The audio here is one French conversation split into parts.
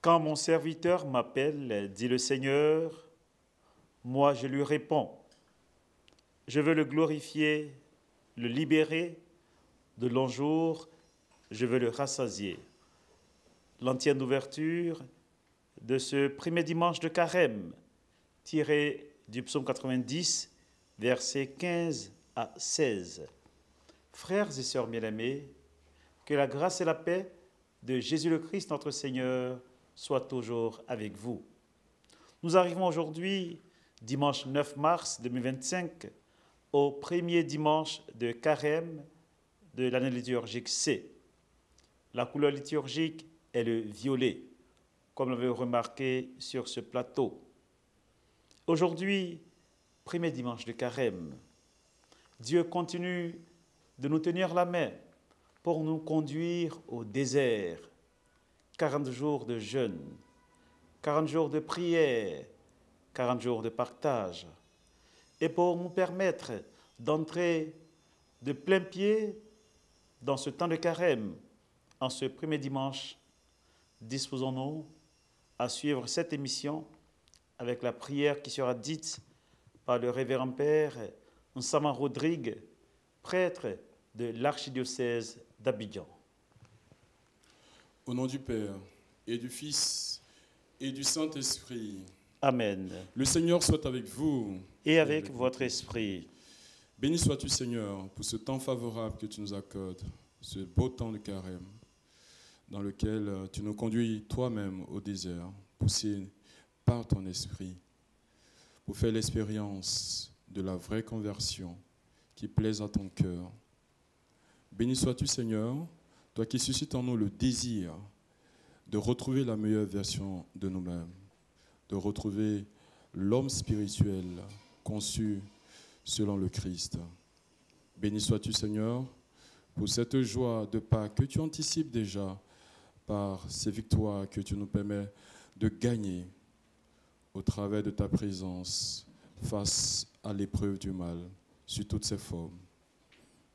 Quand mon serviteur m'appelle, dit le Seigneur, moi je lui réponds. Je veux le glorifier, le libérer de longs jours, je veux le rassasier. L'entière ouverture de ce premier dimanche de Carême, tiré du psaume 90, versets 15 à 16. Frères et sœurs bien-aimés, que la grâce et la paix de Jésus le Christ, notre Seigneur, soient toujours avec vous. Nous arrivons aujourd'hui, dimanche 9 mars 2025, au premier dimanche de Carême de l'année liturgique C. La couleur liturgique est le violet, comme l'avez remarqué sur ce plateau. Aujourd'hui, premier dimanche de Carême, Dieu continue de nous tenir la main pour nous conduire au désert. 40 jours de jeûne, 40 jours de prière, 40 jours de partage, et pour nous permettre d'entrer de plein pied dans ce temps de Carême, en ce premier dimanche, disposons-nous à suivre cette émission avec la prière qui sera dite par le révérend Père Nsama Rodrigue, prêtre de l'archidiocèse d'Abidjan. Au nom du Père, et du Fils, et du Saint-Esprit. Amen. Le Seigneur soit avec vous. Et avec votre esprit. Béni sois-tu, Seigneur, pour ce temps favorable que tu nous accordes, ce beau temps de Carême, dans lequel tu nous conduis toi-même au désert, poussé par ton esprit, pour faire l'expérience de la vraie conversion qui plaise à ton cœur. Béni sois-tu, Seigneur, toi qui suscites en nous le désir de retrouver la meilleure version de nous-mêmes, de retrouver l'homme spirituel conçu selon le Christ. Béni sois-tu, Seigneur, pour cette joie de Pâques que tu anticipes déjà par ces victoires que tu nous permets de gagner au travers de ta présence face à l'épreuve du mal, sous toutes ses formes.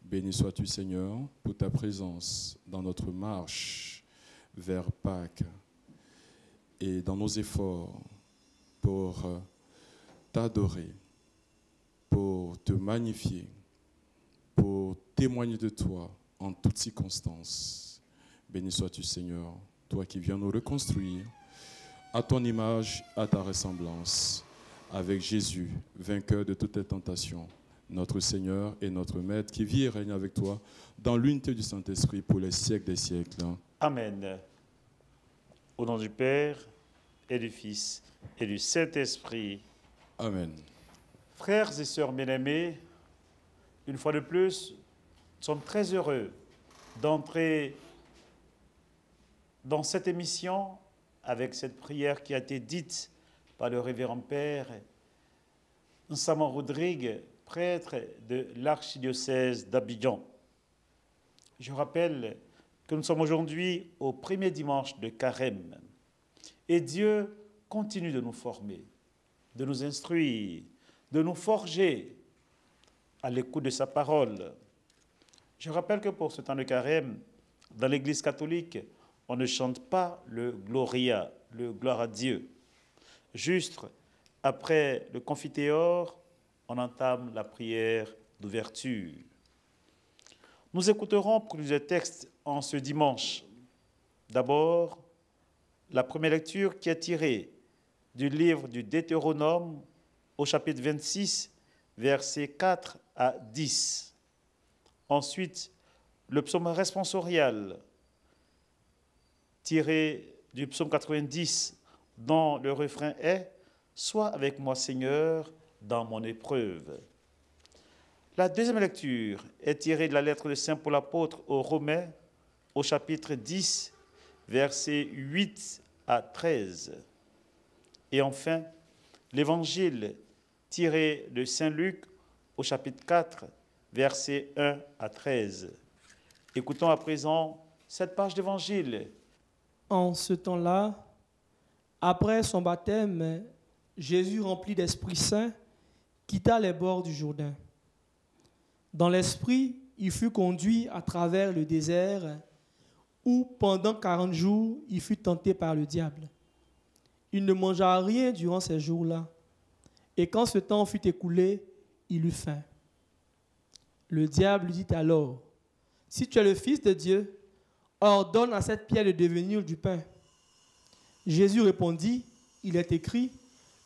Béni sois-tu, Seigneur, pour ta présence dans notre marche vers Pâques et dans nos efforts pour t'adorer, pour te magnifier, pour témoigner de toi en toutes circonstances. Béni sois-tu, Seigneur, toi qui viens nous reconstruire à ton image, à ta ressemblance, avec Jésus, vainqueur de toutes les tentations, notre Seigneur et notre Maître, qui vit et règne avec toi dans l'unité du Saint-Esprit pour les siècles des siècles. Amen. Au nom du Père et du Fils et du Saint-Esprit. Amen. Frères et sœurs bien-aimés, une fois de plus, nous sommes très heureux d'entrer dans cette émission avec cette prière qui a été dite par le révérend Père Nsama Rodrigue, prêtre de l'archidiocèse d'Abidjan. Je rappelle que nous sommes aujourd'hui au premier dimanche de Carême et Dieu continue de nous former, de nous instruire, de nous forger à l'écoute de sa parole. Je rappelle que pour ce temps de Carême, dans l'Église catholique, on ne chante pas le Gloria, le gloire à Dieu. Juste après le confiteor, on entame la prière d'ouverture. Nous écouterons plusieurs textes en ce dimanche. D'abord, la première lecture qui est tirée du livre du Deutéronome au chapitre 26, versets 4 à 10. Ensuite, le psaume responsorial tiré du psaume 90, dont le refrain est « Sois avec moi, Seigneur, dans mon épreuve ». La deuxième lecture est tirée de la lettre de Saint Paul apôtre aux Romains, au chapitre 10, versets 8 à 13. Et enfin, l'évangile tiré de Saint Luc, au chapitre 4, versets 1 à 13. Écoutons à présent cette page d'évangile. En ce temps-là, après son baptême, Jésus, rempli d'Esprit Saint, quitta les bords du Jourdain. Dans l'Esprit, il fut conduit à travers le désert où, pendant 40 jours, il fut tenté par le diable. Il ne mangea rien durant ces jours-là. Et quand ce temps fut écoulé, il eut faim. Le diable lui dit alors, « Si tu es le Fils de Dieu, ordonne à cette pierre de devenir du pain. » Jésus répondit, « Il est écrit,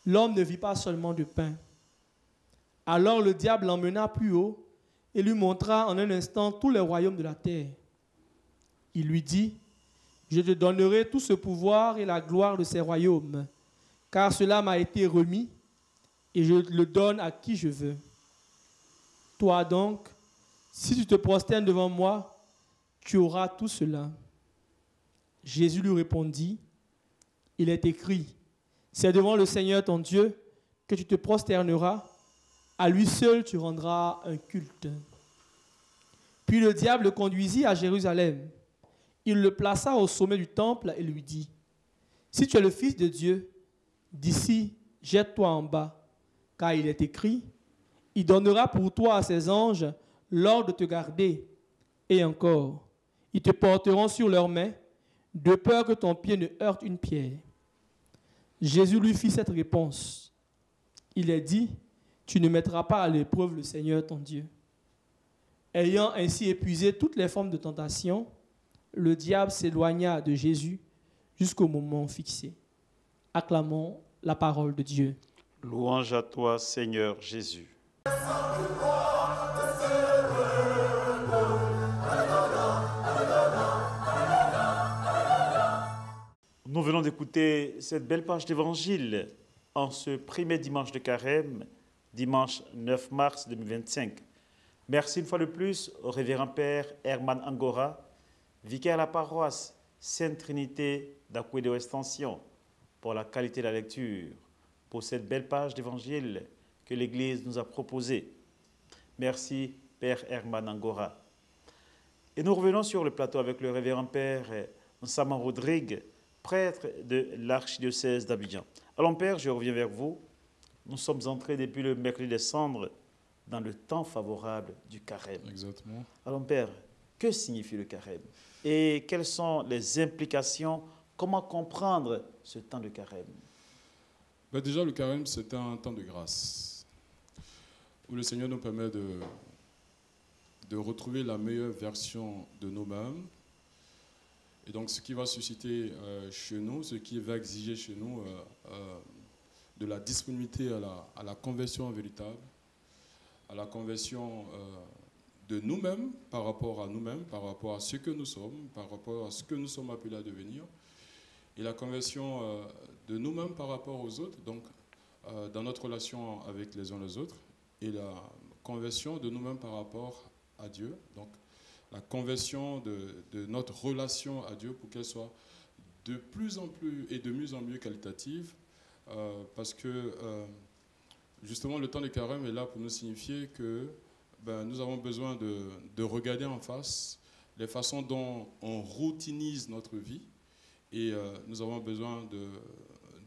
l'homme ne vit pas seulement de pain. » Alors le diable l'emmena plus haut et lui montra en un instant tous les royaumes de la terre. Il lui dit, « Je te donnerai tout ce pouvoir et la gloire de ces royaumes, car cela m'a été remis et je le donne à qui je veux. Toi donc, si tu te prosternes devant moi, tu auras tout cela. » Jésus lui répondit, « Il est écrit, c'est devant le Seigneur ton Dieu que tu te prosterneras, à lui seul tu rendras un culte. » Puis le diable le conduisit à Jérusalem. Il le plaça au sommet du temple et lui dit, « Si tu es le Fils de Dieu, d'ici, jette-toi en bas, car il est écrit, il donnera pour toi à ses anges l'ordre de te garder, et encore, ils te porteront sur leurs mains, de peur que ton pied ne heurte une pierre. » Jésus lui fit cette réponse. Il est dit, « Tu ne mettras pas à l'épreuve le Seigneur ton Dieu. » Ayant ainsi épuisé toutes les formes de tentation, le diable s'éloigna de Jésus jusqu'au moment fixé. Acclamons la parole de Dieu. Louange à toi, Seigneur Jésus. Nous venons d'écouter cette belle page d'évangile en ce premier dimanche de Carême, dimanche 9 mars 2025. Merci une fois de plus au révérend Père Herman Angora, vicaire à la paroisse Sainte Trinité d'Aquedo Extension, pour la qualité de la lecture, pour cette belle page d'évangile que l'Église nous a proposée. Merci Père Herman Angora. Et nous revenons sur le plateau avec le révérend Père Nsama Rodrigue, prêtre de l'archidiocèse d'Abidjan. Alors Père, je reviens vers vous. Nous sommes entrés depuis le mercredi des Cendres dans le temps favorable du carême. Exactement. Alors Père, que signifie le carême? Et quelles sont les implications? Comment comprendre ce temps de carême? Déjà, le carême, c'est un temps de grâce, où le Seigneur nous permet de retrouver la meilleure version de nous-mêmes. Et donc, ce qui va susciter chez nous, ce qui va exiger chez nous de la disponibilité à la conversion véritable, à la conversion de nous-mêmes, par rapport à ce que nous sommes, par rapport à ce que nous sommes appelés à devenir, et la conversion de nous-mêmes par rapport aux autres, donc dans notre relation avec les uns les autres, et la conversion de nous-mêmes par rapport à Dieu, donc la conversion de notre relation à Dieu pour qu'elle soit de plus en plus et de mieux en mieux qualitative, parce que justement le temps de carême est là pour nous signifier que nous avons besoin de regarder en face les façons dont on routinise notre vie, et nous avons besoin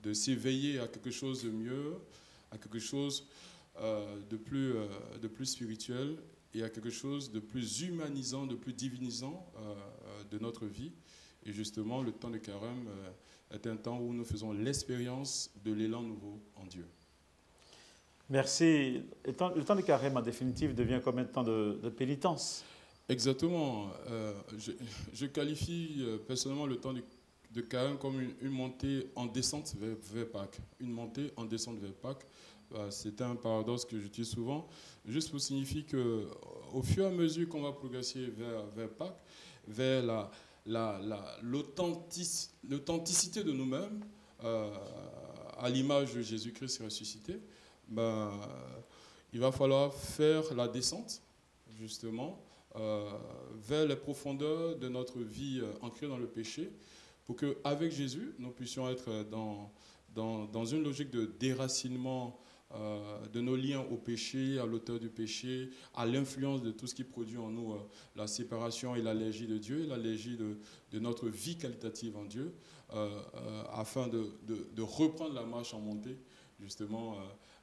de s'éveiller à quelque chose de mieux, à quelque chose de plus spirituel, et à quelque chose de plus humanisant, de plus divinisant de notre vie. Et justement, le temps de carême est un temps où nous faisons l'expérience de l'élan nouveau en Dieu. Merci. Le temps de carême, en définitive, devient comme un temps de pénitence. Exactement. Je qualifie personnellement le temps de carême comme une montée en descente vers Pâques. Une montée en descente vers Pâques. C'est un paradoxe que j'utilise souvent, juste pour signifier qu'au fur et à mesure qu'on va progresser vers Pâques, vers l'authenticité de nous-mêmes, à l'image de Jésus-Christ ressuscité, il va falloir faire la descente, justement, vers les profondeurs de notre vie ancrée dans le péché, pour qu'avec Jésus, nous puissions être dans une logique de déracinement de nos liens au péché, à l'auteur du péché, à l'influence de tout ce qui produit en nous la séparation et l'allergie de Dieu, l'allergie de notre vie qualitative en Dieu, afin de reprendre la marche en montée, justement,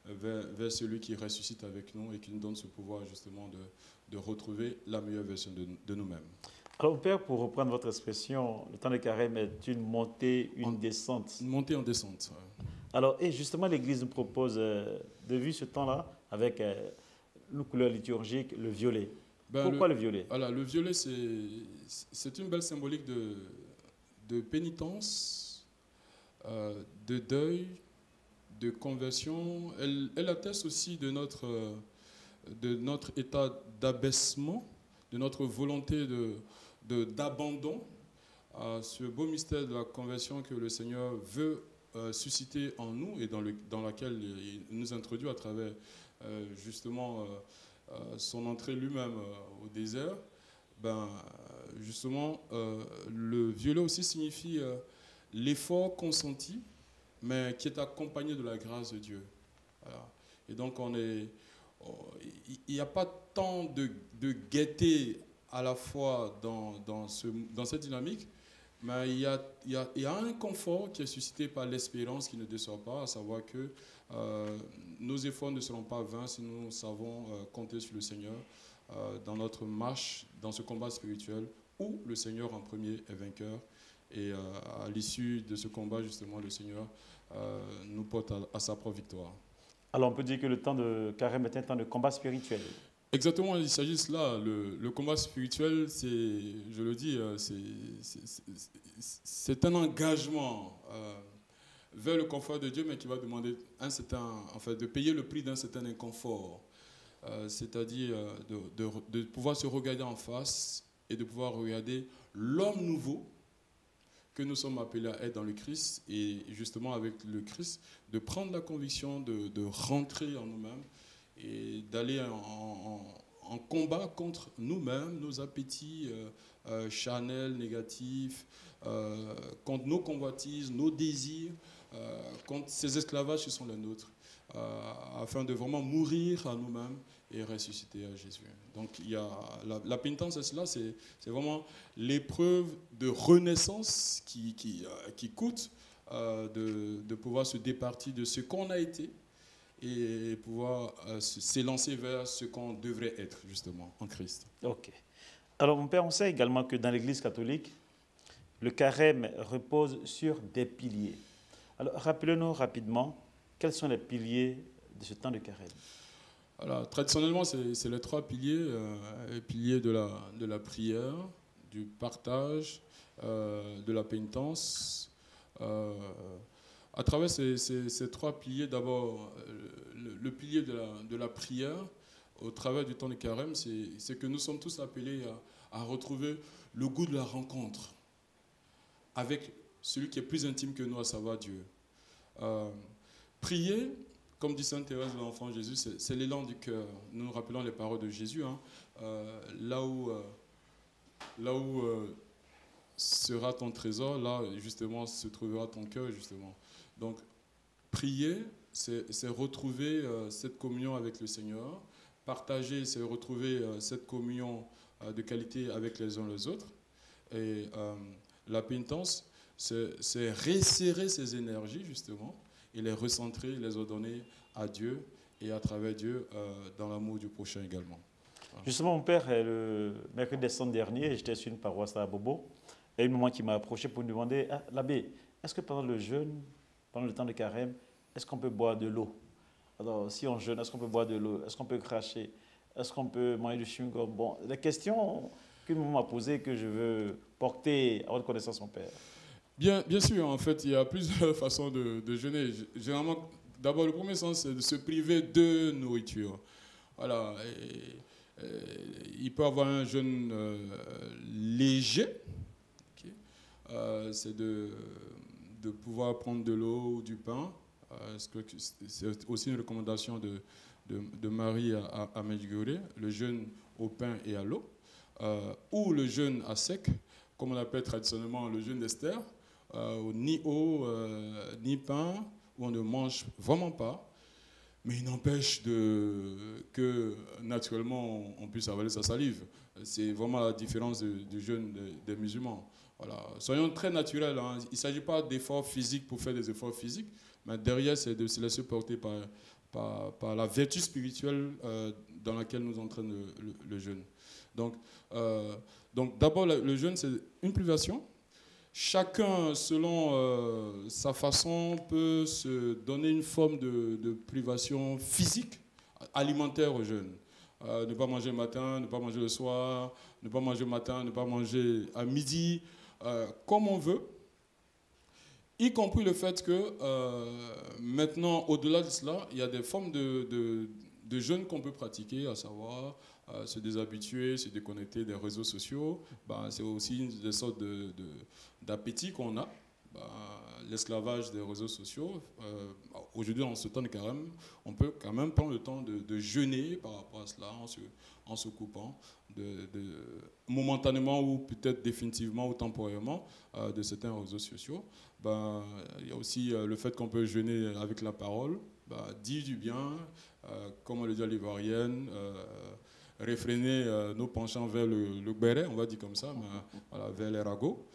vers celui qui ressuscite avec nous et qui nous donne ce pouvoir, justement, de retrouver la meilleure version de nous-mêmes. Alors, Père, pour reprendre votre expression, le temps de carême est une montée, une descente. Une montée en descente. Ouais. Alors, et justement, l'Église nous propose de vivre ce temps-là avec une couleur liturgique, le violet. Ben, Pourquoi le violet? Voilà, le violet, c'est une belle symbolique de pénitence, de deuil, de conversion. Elle atteste aussi de notre état d'abaissement, de notre volonté d'abandon à ce beau mystère de la conversion que le Seigneur veut susciter en nous et dans laquelle il nous introduit à travers justement son entrée lui-même au désert. Justement, le violet aussi signifie l'effort consenti, mais qui est accompagné de la grâce de Dieu. Voilà. Et donc, il n'y a pas tant de gaieté à la fois dans cette dynamique, mais il y a un confort qui est suscité par l'espérance qui ne déçoit pas, à savoir que nos efforts ne seront pas vains si nous savons compter sur le Seigneur dans notre marche, dans ce combat spirituel, où le Seigneur en premier est vainqueur. Et à l'issue de ce combat, justement, le Seigneur nous porte à sa propre victoire. Alors on peut dire que le temps de carême est un temps de combat spirituel. Exactement, il s'agit de cela. Le combat spirituel, je le dis, c'est un engagement vers le confort de Dieu, mais qui va demander de payer le prix d'un certain inconfort. C'est-à-dire de pouvoir se regarder en face et de pouvoir regarder l'homme nouveau que nous sommes appelés à être dans le Christ, et justement avec le Christ, de prendre la conviction de rentrer en nous-mêmes et d'aller en combat contre nous-mêmes, nos appétits charnels, négatifs, contre nos convoitises, nos désirs, contre ces esclavages qui sont les nôtres, afin de vraiment mourir à nous-mêmes et ressusciter à Jésus. Donc il y a la pénitence, c'est cela, c'est vraiment l'épreuve de renaissance qui coûte de pouvoir se départir de ce qu'on a été et pouvoir s'élancer vers ce qu'on devrait être, justement, en Christ. Ok. Alors, mon Père, on sait également que dans l'Église catholique, le carême repose sur des piliers. Alors, rappelez-nous rapidement, quels sont les piliers de ce temps de carême? Alors, traditionnellement, c'est les trois piliers. Les piliers de la prière, du partage, de la pénitence. À travers ces trois piliers, d'abord, le pilier de la prière, au travers du temps de carême, c'est que nous sommes tous appelés à retrouver le goût de la rencontre avec celui qui est plus intime que nous, à savoir Dieu. Prier, comme dit Sainte Thérèse de l'Enfant Jésus, c'est l'élan du cœur. Nous nous rappelons les paroles de Jésus, hein, là où sera ton trésor, là justement se trouvera ton cœur, justement. Donc, prier, c'est retrouver cette communion avec le Seigneur. Partager, c'est retrouver cette communion de qualité avec les uns les autres. Et la pénitence, c'est resserrer ses énergies, justement, et les recentrer, les ordonner à Dieu et à travers Dieu dans l'amour du prochain également. Voilà. Justement, mon père, le mercredi décembre dernier, j'étais sur une paroisse à Bobo, et une maman qui m'a approché pour me demander, ah, l'abbé, est-ce que pendant le jeûne, pendant le temps de carême, est-ce qu'on peut boire de l'eau? Alors, si on jeûne, est-ce qu'on peut boire de l'eau? Est-ce qu'on peut cracher? Est-ce qu'on peut manger du chewing-gum? Bon, les questions qu'une maman m'a posées que je veux porter à votre connaissance, mon père. Bien sûr, en fait, il y a plusieurs façons de jeûner. Généralement, d'abord, le premier sens, c'est de se priver de nourriture. Voilà. Il peut y avoir un jeûne léger. Okay. C'est de pouvoir prendre de l'eau ou du pain. C'est aussi une recommandation de Marie à Medjugorje, le jeûne au pain et à l'eau, ou le jeûne à sec, comme on appelle traditionnellement le jeûne d'Esther, ni eau, ni pain, où on ne mange vraiment pas, mais il n'empêche que naturellement on puisse avaler sa salive. C'est vraiment la différence du jeûne des musulmans. Voilà. Soyons très naturels, hein. Il ne s'agit pas d'efforts physiques pour faire des efforts physiques, mais derrière c'est de se laisser porter par la vertu spirituelle dans laquelle nous entraîne le jeûne. Donc d'abord, le jeûne, c'est une privation. Chacun, selon sa façon, peut se donner une forme de privation physique, alimentaire au jeûne. Ne pas manger le matin, ne pas manger le soir, ne pas manger le matin, ne pas manger à midi, comme on veut. Y compris le fait que maintenant, au-delà de cela, il y a des formes de jeûne qu'on peut pratiquer, à savoir se déshabituer, se déconnecter des réseaux sociaux. C'est aussi des sortes d'appétit qu'on a. L'esclavage des réseaux sociaux. Aujourd'hui, en ce temps de carême, on peut quand même prendre le temps de jeûner par rapport à cela, en se coupant momentanément ou peut-être définitivement ou temporairement de certains réseaux sociaux. Il y a aussi le fait qu'on peut jeûner avec la parole, dire du bien, comme on le dit à l'ivoirienne, réfréner nos penchants vers le béret, on va dire comme ça, mais, voilà, vers les ragots.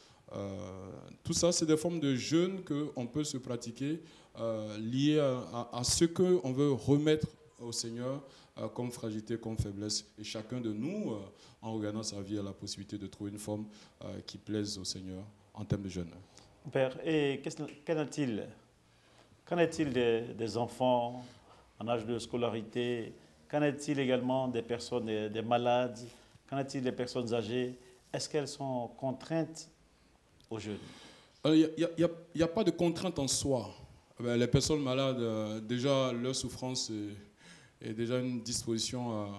Tout ça, c'est des formes de jeûne qu'on peut se pratiquer liées à ce qu'on veut remettre au Seigneur comme fragilité, comme faiblesse. Et chacun de nous, en regardant sa vie, a la possibilité de trouver une forme qui plaise au Seigneur en termes de jeûne. Père, et qu'en est-il des enfants en âge de scolarité? Qu'en est-il également des personnes, des malades? Qu'en est-il des personnes âgées? Est-ce qu'elles sont contraintes au jeûne? Il n'y a pas de contrainte en soi. Les personnes malades, déjà, leur souffrance est déjà une disposition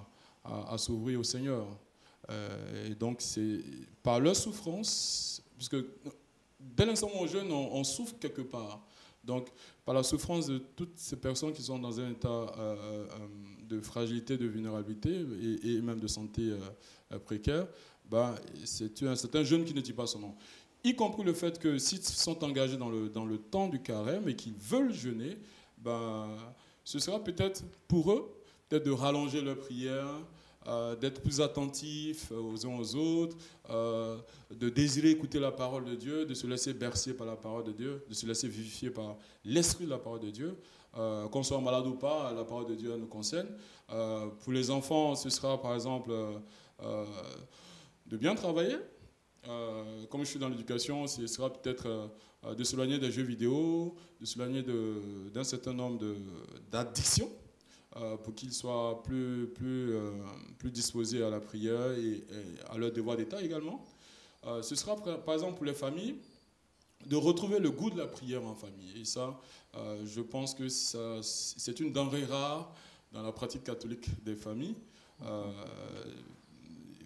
à s'ouvrir au Seigneur. Et donc, c'est par leur souffrance, puisque dès l'instant où on jeûne, on souffre quelque part. Donc, par la souffrance de toutes ces personnes qui sont dans un état de fragilité, de vulnérabilité et même de santé précaire, c'est un jeûne qui ne dit pas son nom. Y compris le fait que s'ils sont engagés dans le temps du carême et qu'ils veulent jeûner, ce sera peut-être pour eux peut-être de rallonger leur prière, d'être plus attentifs aux uns aux autres, de désirer écouter la parole de Dieu, de se laisser bercer par la parole de Dieu, de se laisser vivifier par l'esprit de la parole de Dieu. Qu'on soit malade ou pas, la parole de Dieu nous concerne. Pour les enfants, ce sera par exemple de bien travailler. Comme je suis dans l'éducation, ce sera peut-être de s'éloigner des jeux vidéo, de s'éloigner d'un certain nombre d'addictions pour qu'ils soient plus disposés à la prière et à leur devoir d'État également. Ce sera par exemple pour les familles de retrouver le goût de la prière en famille. Et ça, je pense que c'est une denrée rare dans la pratique catholique des familles.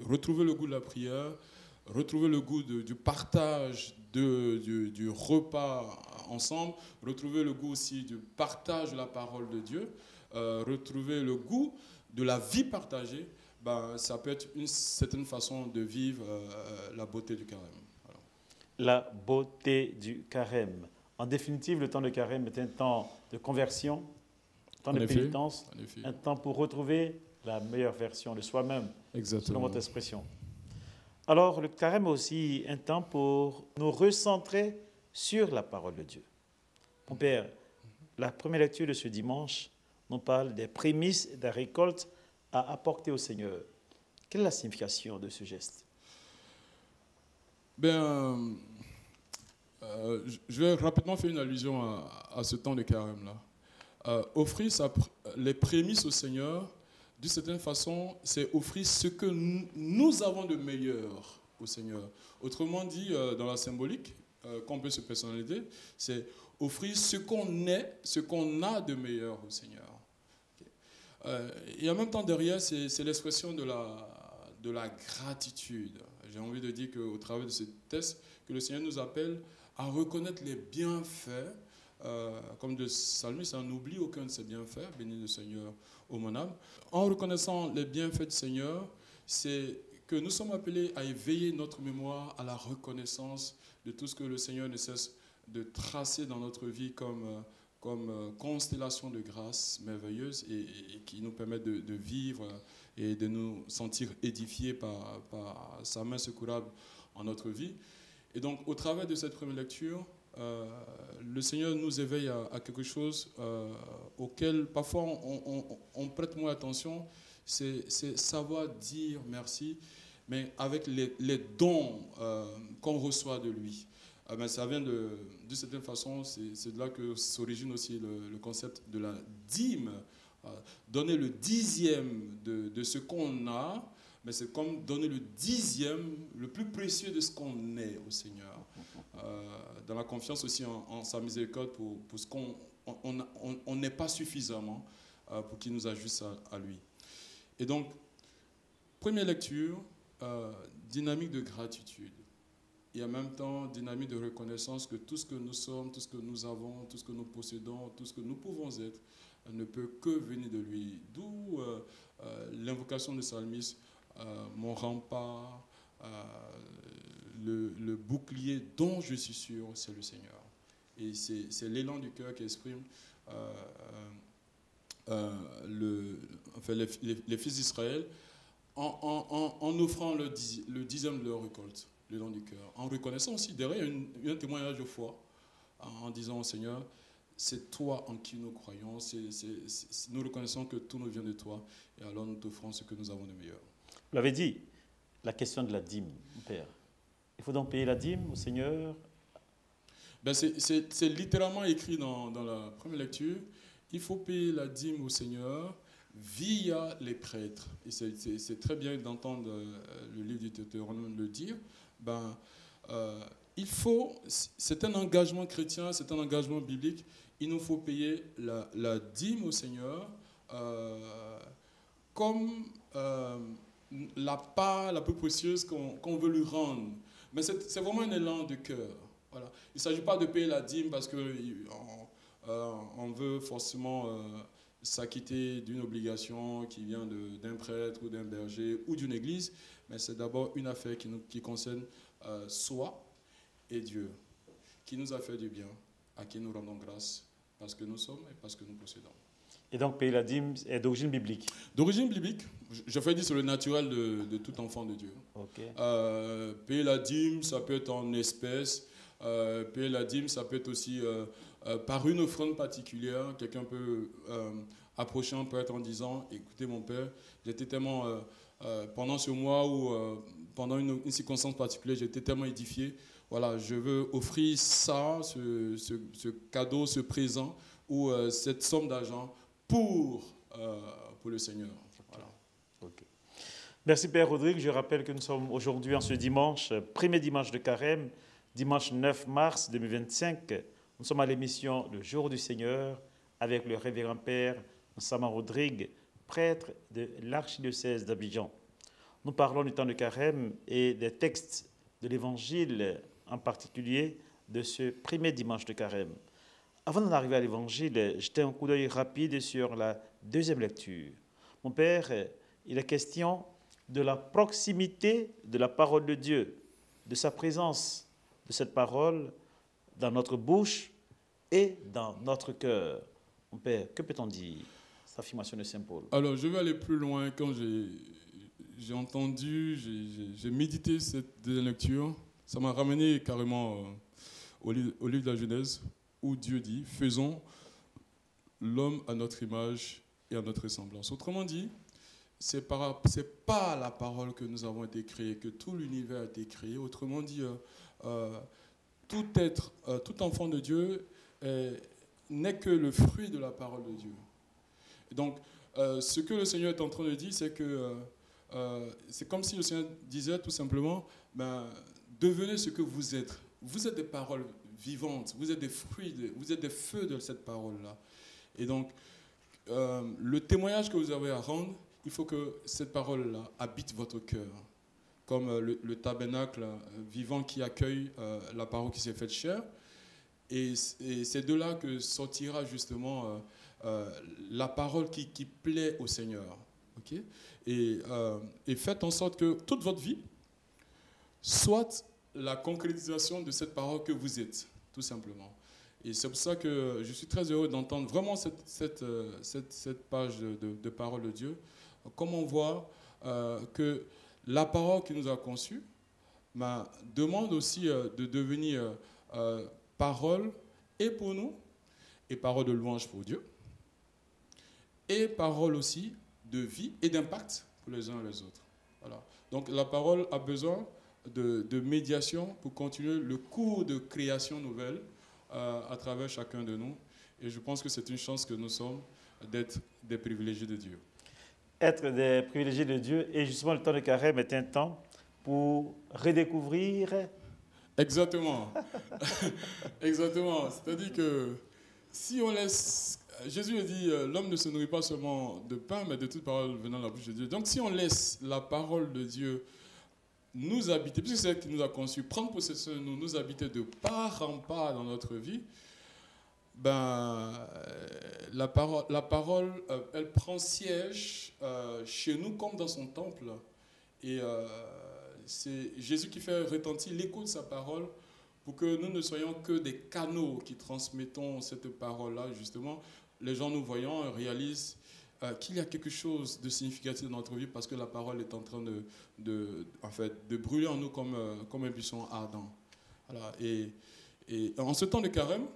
Retrouver le goût de la prière, retrouver le goût du partage du repas ensemble, retrouver le goût aussi du partage de la parole de Dieu, retrouver le goût de la vie partagée, ça peut être une certaine façon de vivre la beauté du carême. Voilà. La beauté du carême. En définitive, le temps de carême est un temps de conversion, un temps de pénitence, un temps pour retrouver la meilleure version de soi-même, selon votre expression. Alors, le carême est aussi un temps pour nous recentrer sur la parole de Dieu. Mon Père, la première lecture de ce dimanche nous parle des prémices et de la récolte à apporter au Seigneur. Quelle est la signification de ce geste? Je vais rapidement faire une allusion à ce temps de carême-là. Offrir les prémices au Seigneur, d'une certaine façon, c'est offrir ce que nous avons de meilleur au Seigneur. Autrement dit, dans la symbolique, qu'on peut se personnaliser, c'est offrir ce qu'on est, ce qu'on a de meilleur au Seigneur. Et en même temps, derrière, c'est l'expression de la gratitude. J'ai envie de dire qu'au travers de ce texte, que le Seigneur nous appelle à reconnaître les bienfaits. Comme de psalmiste, on n'oublie aucun de ses bienfaits, bénis le Seigneur, ô mon âme. En reconnaissant les bienfaits du Seigneur, c'est que nous sommes appelés à éveiller notre mémoire à la reconnaissance de tout ce que le Seigneur ne cesse de tracer dans notre vie comme constellation de grâce merveilleuse et qui nous permet de vivre et de nous sentir édifiés par sa main secourable en notre vie. Et donc, au travers de cette première lecture, le Seigneur nous éveille à quelque chose auquel parfois on prête moins attention, c'est savoir dire merci, mais avec les dons qu'on reçoit de lui. Ben, ça vient de certaine façon, c'est de là que s'origine aussi le concept de la dîme. Donner le dixième de ce qu'on a, mais c'est comme donner le dixième, le plus précieux de ce qu'on est au Seigneur. Dans la confiance aussi en sa miséricorde pour ce qu'on n'est pas suffisamment pour qu'il nous ajuste à lui. Et donc, première lecture, dynamique de gratitude. Et en même temps, dynamique de reconnaissance que tout ce que nous sommes, tout ce que nous avons, tout ce que nous possédons, tout ce que nous pouvons être, ne peut que venir de lui. D'où l'invocation de psalmiste, mon rempart, le bouclier dont je suis sûr, c'est le Seigneur. Et c'est l'élan du cœur qui exprime les fils d'Israël en offrant le dixième de leur récolte, l'élan du cœur. En reconnaissant aussi derrière un témoignage de foi, en disant au Seigneur, c'est toi en qui nous croyons, nous reconnaissons que tout nous vient de toi, et alors nous t'offrons ce que nous avons de meilleur. Vous l'avez dit, la question de la dîme, mon Père. Il faut donc payer la dîme au Seigneur. Ben c'est littéralement écrit dans la première lecture. Il faut payer la dîme au Seigneur via les prêtres. Et c'est très bien d'entendre le livre du Deutéronome le dire. C'est un engagement chrétien, c'est un engagement biblique. Il nous faut payer la dîme au Seigneur comme la part la plus précieuse qu'on veut lui rendre. Mais c'est vraiment un élan de cœur. Voilà. Il ne s'agit pas de payer la dîme parce qu'on veut forcément s'acquitter d'une obligation qui vient d'un prêtre ou d'un berger ou d'une église, mais c'est d'abord une affaire qui concerne soi et Dieu, qui nous a fait du bien, à qui nous rendons grâce, parce que nous sommes et parce que nous possédons. Et donc payer la dîme est d'origine biblique. D'origine biblique, je fais dire c'est le naturel de tout enfant de Dieu. Okay. Payer la dîme, ça peut être en espèces. Payer la dîme, ça peut être aussi par une offrande particulière. Quelqu'un peut approcher un prêtre en disant, écoutez mon père, j'étais tellement, pendant ce mois ou pendant une circonstance particulière, j'étais tellement édifié. Voilà, je veux offrir ça, ce cadeau, ce présent ou cette somme d'argent pour le Seigneur. Voilà. Okay. Merci Père Rodrigue. Je rappelle que nous sommes aujourd'hui en ce dimanche, premier dimanche de Carême, dimanche 9 mars 2025. Nous sommes à l'émission Le Jour du Seigneur avec le révérend Père Nsama Rodrigue, prêtre de l'archidiocèse d'Abidjan. Nous parlons du temps de Carême et des textes de l'Évangile, en particulier de ce premier dimanche de Carême. Avant d'en arriver à l'Évangile, jetez un coup d'œil rapide sur la deuxième lecture. Mon Père, il est question de la proximité de la parole de Dieu, de sa présence, de cette parole dans notre bouche et dans notre cœur. Mon Père, que peut-on dire? Cette affirmation de Saint Paul. Alors, je vais aller plus loin. Quand j'ai entendu, j'ai médité cette deuxième lecture, ça m'a ramené carrément au livre de la Genèse, où Dieu dit, faisons l'homme à notre image et à notre ressemblance. Autrement dit, c'est pas la parole que nous avons été créés, que tout l'univers a été créé. Autrement dit, tout être, tout enfant de Dieu n'est que le fruit de la parole de Dieu. Et donc, ce que le Seigneur est en train de dire, c'est que c'est comme si le Seigneur disait tout simplement, devenez ce que vous êtes. Vous êtes des paroles vivantes, vous êtes des fruits, vous êtes des feux de cette parole-là. Et donc, le témoignage que vous avez à rendre, il faut que cette parole-là habite votre cœur, comme le tabernacle vivant qui accueille la parole qui s'est faite chair. Et c'est de là que sortira justement la parole qui plaît au Seigneur. Okay? Et faites en sorte que toute votre vie soit la concrétisation de cette parole que vous êtes, tout simplement. Et c'est pour ça que je suis très heureux d'entendre vraiment cette page de parole de Dieu, comme on voit que la parole qui nous a conçus demande aussi de devenir parole et pour nous, et parole de louange pour Dieu, et parole aussi de vie et d'impact pour les uns et les autres. Voilà. Donc la parole a besoin de médiation pour continuer le cours de création nouvelle à travers chacun de nous. Et je pense que c'est une chance que nous sommes d'être des privilégiés de Dieu. Être des privilégiés de Dieu, et justement le temps de carême est un temps pour redécouvrir. Exactement. Exactement. C'est-à-dire que si on laisse... Jésus a dit, l'homme ne se nourrit pas seulement de pain, mais de toute parole venant de la bouche de Dieu. Donc si on laisse la parole de Dieu nous habiter, puisque c'est elle qui nous a conçus, prendre possession de nous, nous habiter de part en part dans notre vie, ben, la parole elle prend siège chez nous comme dans son temple. Et c'est Jésus qui fait retentir l'écho de sa parole pour que nous ne soyons que des canaux qui transmettons cette parole-là, justement. Les gens nous voyant réalisent qu'il y a quelque chose de significatif dans notre vie parce que la parole est en train de brûler en nous comme un buisson ardent. Voilà. Et en ce temps de carême,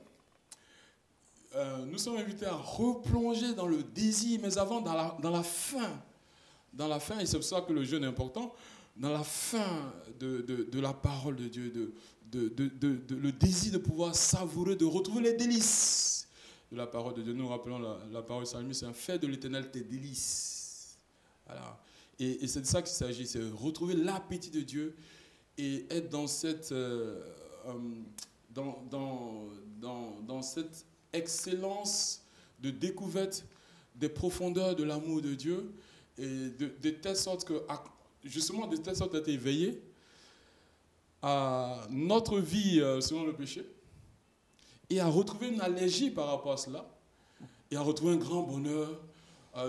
nous sommes invités à replonger dans le désir, mais avant dans la faim. Dans la faim, et c'est pour ça que le jeûne est important, dans la faim de la parole de Dieu, le désir de pouvoir savourer, de retrouver les délices de la parole de Dieu. Nous rappelons la parole de Salmi, c'est un fait de l'Éternel tes délices. Voilà. Et c'est de ça qu'il s'agit, c'est retrouver l'appétit de Dieu et être dans cette, dans cette excellence de découverte des profondeurs de l'amour de Dieu et de telle sorte que, justement, de telle sorte d'être éveillé à notre vie selon le péché et à retrouver une allergie par rapport à cela et à retrouver un grand bonheur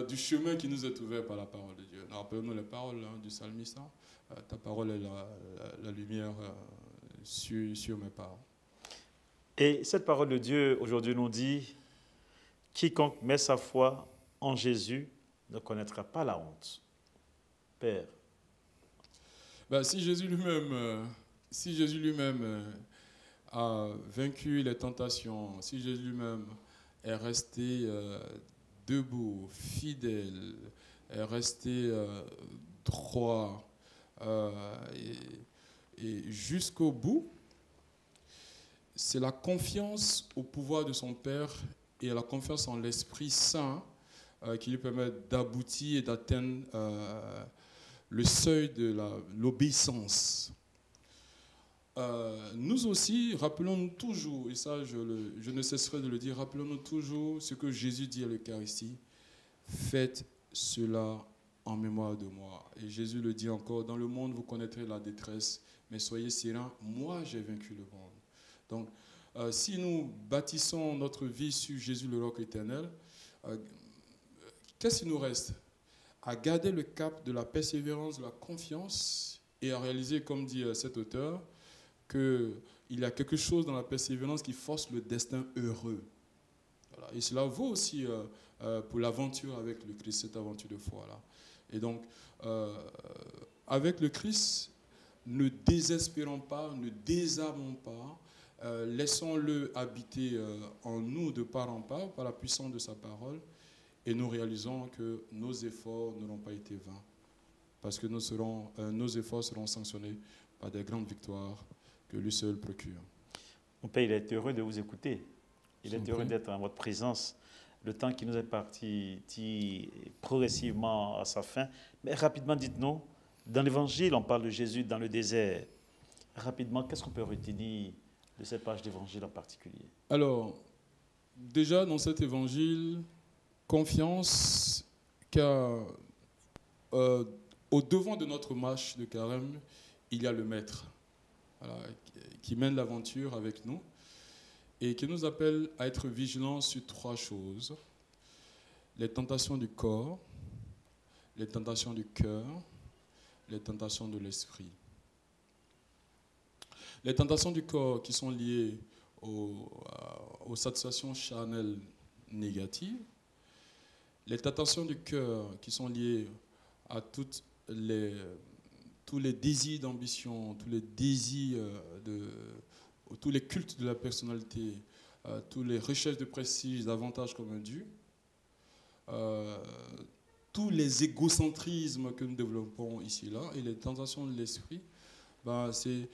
du chemin qui nous est ouvert par la parole de Dieu. Rappelons-nous les paroles du psalmiste, ta parole est la lumière sur mes pas. Et cette parole de Dieu aujourd'hui nous dit, quiconque met sa foi en Jésus ne connaîtra pas la honte. Père. Ben, si Jésus lui-même a vaincu les tentations, si Jésus lui-même est resté debout, fidèle, est resté droit et jusqu'au bout, c'est la confiance au pouvoir de son Père et la confiance en l'Esprit Saint qui lui permet d'aboutir et d'atteindre le seuil de l'obéissance. Nous aussi, rappelons-nous toujours, et ça je ne cesserai de le dire, rappelons-nous toujours ce que Jésus dit à l'Eucharistie, faites cela en mémoire de moi. Et Jésus le dit encore, dans le monde vous connaîtrez la détresse, mais soyez sereins, moi j'ai vaincu le monde. Donc, si nous bâtissons notre vie sur Jésus le roc éternel, qu'est-ce qui nous reste? À garder le cap de la persévérance, de la confiance et à réaliser, comme dit cet auteur, qu'il y a quelque chose dans la persévérance qui force le destin heureux. Voilà. Et cela vaut aussi pour l'aventure avec le Christ, cette aventure de foi-là. Et donc, avec le Christ, ne désespérons pas, ne désarmons pas, laissons-le habiter en nous de part en part par la puissance de sa parole et nous réalisons que nos efforts n'auront pas été vains parce que nos efforts seront sanctionnés par des grandes victoires que lui seul procure. Mon Père, il est heureux de vous écouter. Il est heureux d'être en votre présence. Le temps qui nous est parti progressivement à sa fin. Mais rapidement, dites-nous, dans l'Évangile, on parle de Jésus dans le désert. Rapidement, qu'est-ce qu'on peut retenir de cette page d'Évangile en particulier? Alors, déjà dans cet Évangile, confiance, car au devant de notre marche de carême, il y a le Maître, voilà, qui mène l'aventure avec nous et qui nous appelle à être vigilants sur trois choses: les tentations du corps, les tentations du cœur, les tentations de l'esprit. Les tentations du corps qui sont liées aux satisfactions charnelles négatives, les tentations du cœur qui sont liées à tous les désirs d'ambition, tous les désirs tous les cultes de la personnalité, tous les recherches de prestige, d'avantages comme un dû. tous les égocentrismes que nous développons ici et là, et les tentations de l'esprit, c'est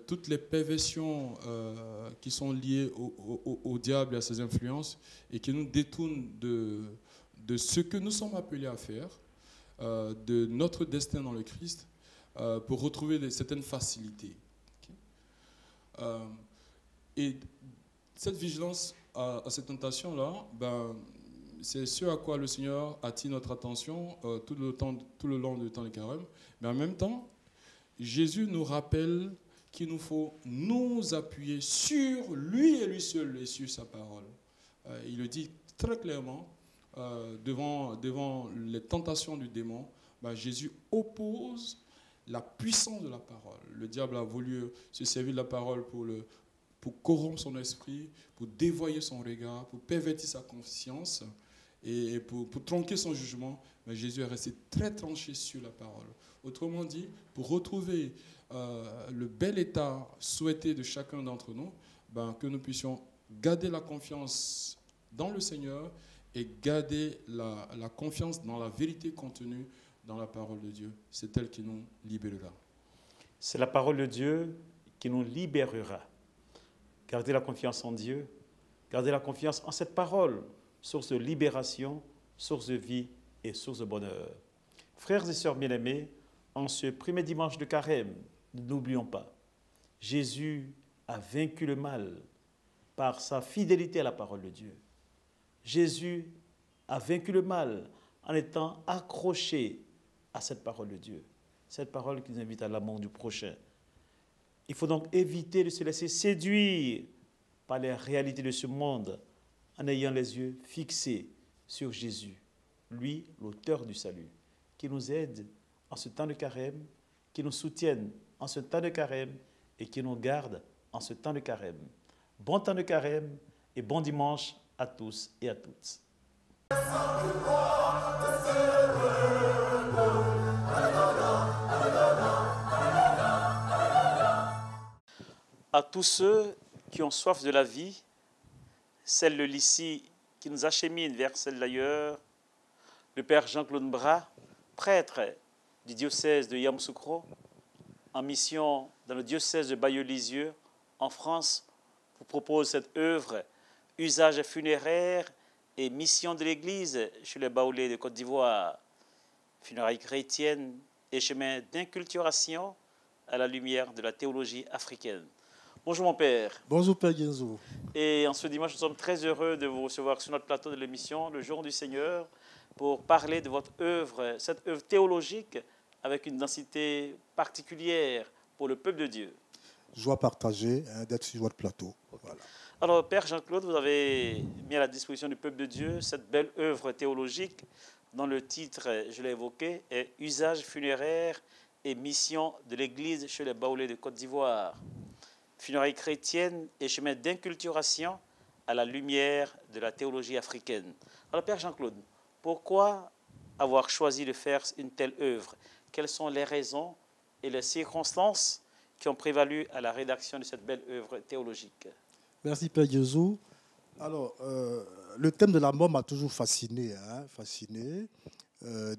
toutes les perversions qui sont liées au diable et à ses influences et qui nous détournent de ce que nous sommes appelés à faire, de notre destin dans le Christ, pour retrouver certaines facilités. Okay. Et cette vigilance à cette tentation-là, c'est ce à quoi le Seigneur attire notre attention tout le long du temps de carême. Mais en même temps, Jésus nous rappelle qu'il nous faut nous appuyer sur lui et lui seul et sur sa parole. Il le dit très clairement, devant les tentations du démon, Jésus oppose la puissance de la parole. Le diable a voulu se servir de la parole pour corrompre son esprit, pour dévoyer son regard, pour pervertir sa conscience et pour tronquer son jugement. Mais Jésus est resté très tranché sur la parole. Autrement dit, pour retrouver le bel état souhaité de chacun d'entre nous, que nous puissions garder la confiance dans le Seigneur et garder la confiance dans la vérité contenue dans la parole de Dieu. C'est elle qui nous libérera. C'est la parole de Dieu qui nous libérera. Gardez la confiance en Dieu, gardez la confiance en cette parole, source de libération, source de vie et source de bonheur. Frères et sœurs bien-aimés, en ce premier dimanche de carême, n'oublions pas, Jésus a vaincu le mal par sa fidélité à la parole de Dieu. Jésus a vaincu le mal en étant accroché à cette parole de Dieu, cette parole qui nous invite à l'amour du prochain. Il faut donc éviter de se laisser séduire par les réalités de ce monde en ayant les yeux fixés sur Jésus, lui, l'auteur du salut, qui nous aide en ce temps de carême, qui nous soutienne en ce temps de carême et qui nous garde en ce temps de carême. Bon temps de carême et bon dimanche à tous et à toutes. À tous ceux qui ont soif de la vie, celle de l'ici qui nous achemine vers celle d'ailleurs, le Père Jean-Claude Bras, prêtre du diocèse de Yamoussoukro, en mission dans le diocèse de Bayeux-Lisieux, en France, vous propose cette œuvre « Usage funéraire et mission de l'Église chez les Baoulés de Côte d'Ivoire, funérailles chrétiennes et chemin d'inculturation à la lumière de la théologie africaine ». Bonjour mon Père. Bonjour Père Guinzo. Et en ce dimanche, nous sommes très heureux de vous recevoir sur notre plateau de l'émission, le Jour du Seigneur, pour parler de votre œuvre, cette œuvre théologique avec une densité particulière pour le peuple de Dieu. Joie partagée d'être sur votre plateau. Voilà. Alors Père Jean-Claude, vous avez mis à la disposition du peuple de Dieu cette belle œuvre théologique dont le titre, je l'ai évoqué, est « Usage funéraire et mission de l'Église chez les Baoulés de Côte d'Ivoire ». Funérailles chrétiennes et chemin d'inculturation à la lumière de la théologie africaine. Alors Père Jean-Claude, pourquoi avoir choisi de faire une telle œuvre? Quelles sont les raisons et les circonstances qui ont prévalu à la rédaction de cette belle œuvre théologique? Merci Père Guinzo. Alors, le thème de la mort m'a toujours fasciné.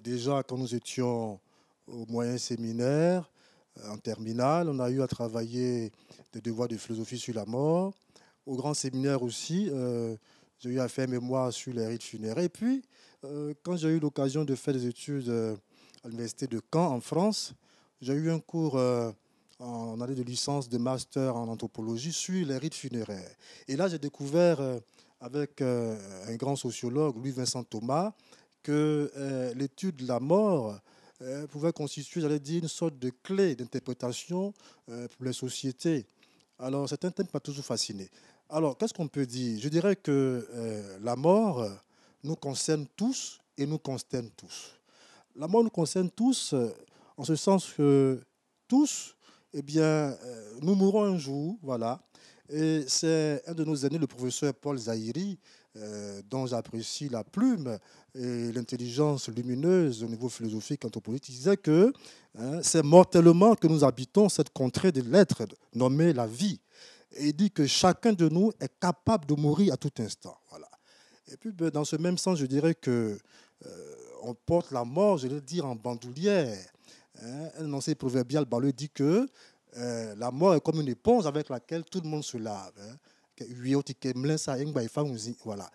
Déjà, quand nous étions au moyen séminaire, en terminale, on a eu à travailler des devoirs de philosophie sur la mort. Au grand séminaire aussi, j'ai eu à faire mémoire sur les rites funéraires. Et puis, quand j'ai eu l'occasion de faire des études à l'université de Caen, en France, j'ai eu un cours en année de licence de master en anthropologie sur les rites funéraires. Et là, j'ai découvert, avec un grand sociologue, Louis-Vincent Thomas, que l'étude de la mort pouvait constituer, j'allais dire, une sorte de clé d'interprétation pour les sociétés. Alors, c'est un thème qui m'a toujours fasciné. Alors, qu'est-ce qu'on peut dire? Je dirais que la mort nous concerne tous et nous consterne tous. La mort nous concerne tous, en ce sens que tous, eh bien, nous mourrons un jour, voilà. Et c'est un de nos aînés, le professeur Paul Zahiri, dont j'apprécie la plume et l'intelligence lumineuse au niveau philosophique, anthropologique, qui disait que c'est mortellement que nous habitons cette contrée de l'être nommée la vie. Et il dit que chacun de nous est capable de mourir à tout instant. Voilà. Et puis, dans ce même sens, je dirais que on porte la mort, je veux dire, en bandoulière. Un ancien proverbial baoulé dit que la mort est comme une éponge avec laquelle tout le monde se lave. Voilà.